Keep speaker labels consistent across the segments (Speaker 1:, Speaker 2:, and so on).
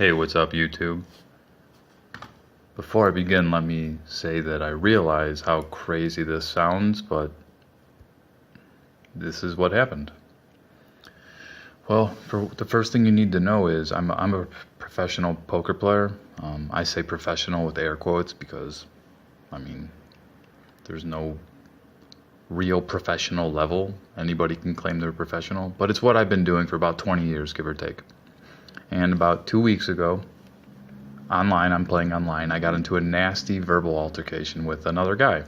Speaker 1: Hey, what's up, YouTube? Before I begin, let me say that I realize how crazy this sounds, but this is what happened. Well, for the first thing you need to know is I'm a professional poker player. I say professional with air quotes because, there's no real professional level. Anybody can claim they're professional, but it's what I've been doing for about 20 years, give or take. And about 2 weeks ago, I'm playing online, I got into a nasty verbal altercation with another guy.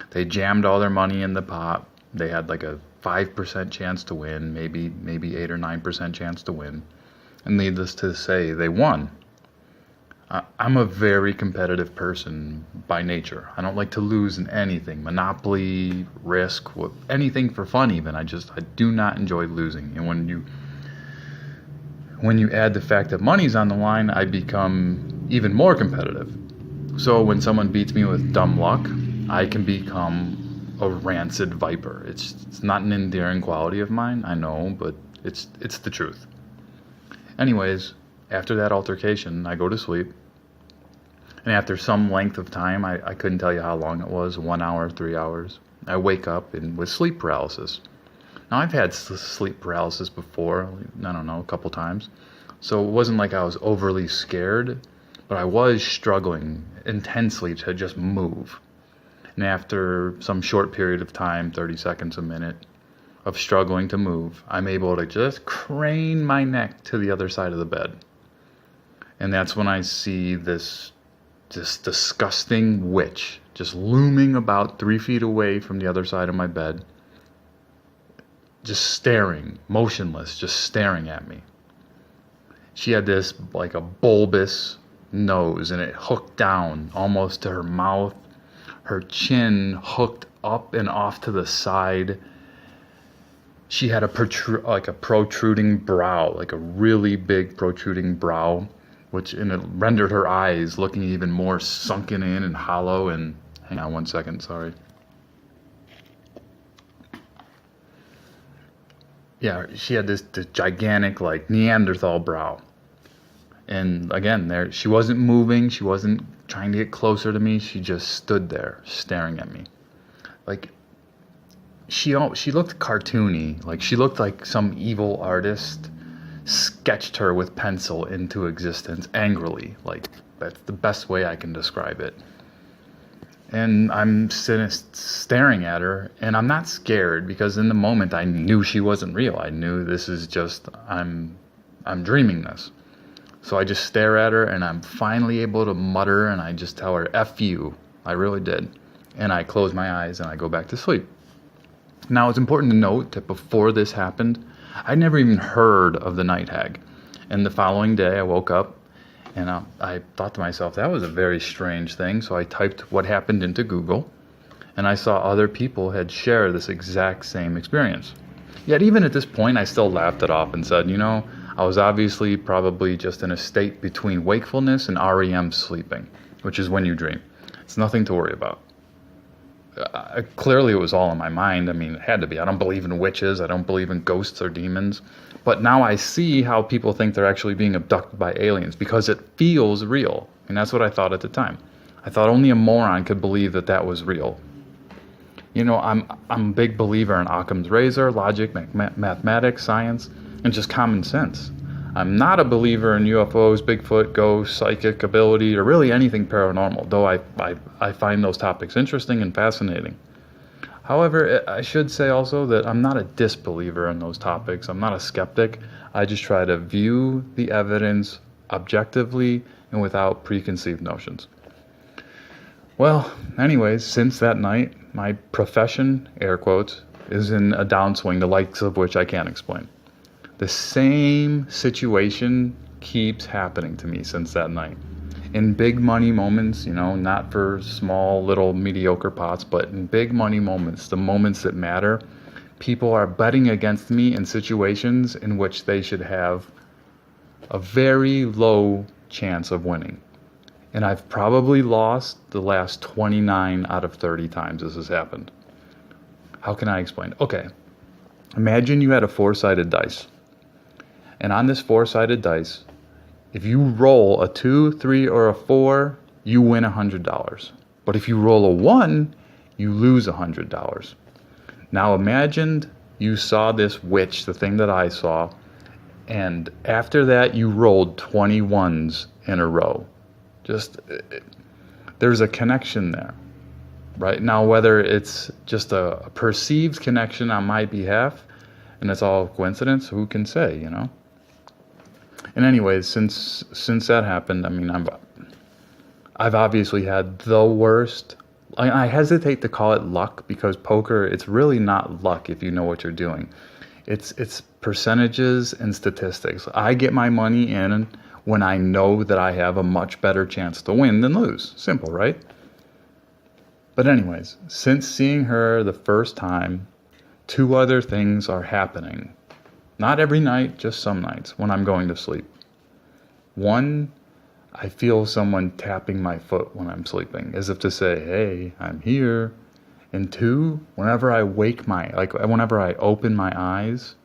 Speaker 1: They jammed all their money in the pot. They had like a 5% chance to win, maybe 8 or 9% chance to win. And needless to say, they won. I'm a very competitive person by nature. I don't like to lose in anything. Monopoly, Risk, anything for fun even. I do not enjoy losing. And when you add the fact that money's on the line, I become even more competitive. So when someone beats me with dumb luck, I can become a rancid viper. It's not an endearing quality of mine, I know, but it's the truth. Anyways, after that altercation, I go to sleep. And after some length of time, I couldn't tell you how long it was, 1 hour, 3 hours, I wake up with sleep paralysis. Now, I've had sleep paralysis before, I don't know, a couple times. So it wasn't like I was overly scared, but I was struggling intensely to just move. And after some short period of time, 30 seconds, a minute, of struggling to move, I'm able to just crane my neck to the other side of the bed. And that's when I see this disgusting witch just looming about 3 feet away from the other side of my bed, just staring, motionless, just staring at me. She had this like a bulbous nose, and it hooked down almost to her mouth. Her chin hooked up and off to the side. She had a protruding brow, like a really big protruding brow, which it rendered her eyes looking even more sunken in and hollow. And hang on 1 second, sorry. Yeah, she had this gigantic, like, Neanderthal brow. And again, she wasn't moving. She wasn't trying to get closer to me. She just stood there staring at me. Like, she looked cartoony. Like, she looked like some evil artist sketched her with pencil into existence angrily. Like, that's the best way I can describe it. And I'm staring at her, and I'm not scared because in the moment I knew she wasn't real. I knew this is just, I'm dreaming this. So I just stare at her, and I'm finally able to mutter, and I just tell her, F you. I really did. And I close my eyes and I go back to sleep. Now, it's important to note that before this happened, I'd never even heard of the Night Hag. And the following day I woke up, and I thought to myself, that was a very strange thing. So I typed what happened into Google, and I saw other people had shared this exact same experience. Yet even at this point, I still laughed it off and said, I was obviously probably just in a state between wakefulness and REM sleeping, which is when you dream. It's nothing to worry about. Clearly it was all in my mind. It had to be. I don't believe in witches. I don't believe in ghosts or demons. But now I see how people think they're actually being abducted by aliens because it feels real. And that's what I thought at the time. I thought only a moron could believe that was real. I'm a big believer in Occam's razor, logic, mathematics, science, and just common sense. I'm not a believer in UFOs, Bigfoot, ghosts, psychic ability, or really anything paranormal, though I find those topics interesting and fascinating. However, I should say also that I'm not a disbeliever in those topics. I'm not a skeptic. I just try to view the evidence objectively and without preconceived notions. Well, anyways, since that night, my profession, air quotes, is in a downswing, the likes of which I can't explain. The same situation keeps happening to me since that night. In big money moments, not for small, little, mediocre pots, but in big money moments, the moments that matter, people are betting against me in situations in which they should have a very low chance of winning. And I've probably lost the last 29 out of 30 times this has happened. How can I explain? Okay, imagine you had a 4-sided dice. And on this 4-sided dice, If you roll a 2, 3, or a 4, you win $100. But if you roll a 1, you lose $100. Now imagine you saw this witch, the thing that I saw, and after that you rolled 20 ones in a row. There's a connection there, right? Now whether it's just a perceived connection on my behalf and it's all coincidence, who can say, you know? And anyways, since that happened, I mean, I've obviously had the worst. I hesitate to call it luck, because poker, it's really not luck if you know what you're doing. It's percentages and statistics. I get my money in when I know that I have a much better chance to win than lose. Simple, right? But anyways, since seeing her the first time, 2 other things are happening. Not every night, just some nights when I'm going to sleep. 1, I feel someone tapping my foot when I'm sleeping, as if to say, hey, I'm here. And 2, whenever I whenever I open my eyes,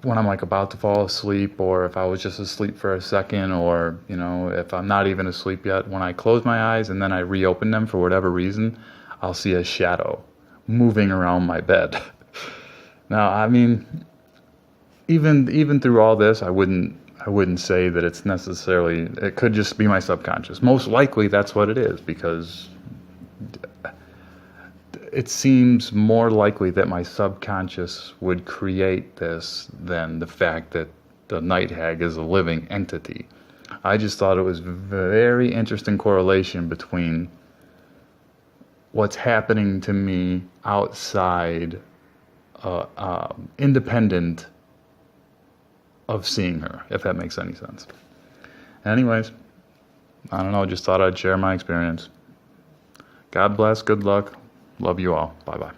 Speaker 1: when I'm like about to fall asleep, or if I was just asleep for a second, or, you know, if I'm not even asleep yet, when I close my eyes and then I reopen them for whatever reason, I'll see a shadow moving around my bed. Now, I mean, even through all this, I wouldn't say that it's necessarily, it could just be my subconscious. Most likely that's what it is, because it seems more likely that my subconscious would create this than the fact that the Night Hag is a living entity. I just thought it was a very interesting correlation between what's happening to me outside, independent of seeing her, if that makes any sense. Anyways, I don't know, just thought I'd share my experience. God bless, good luck, love you all, bye-bye.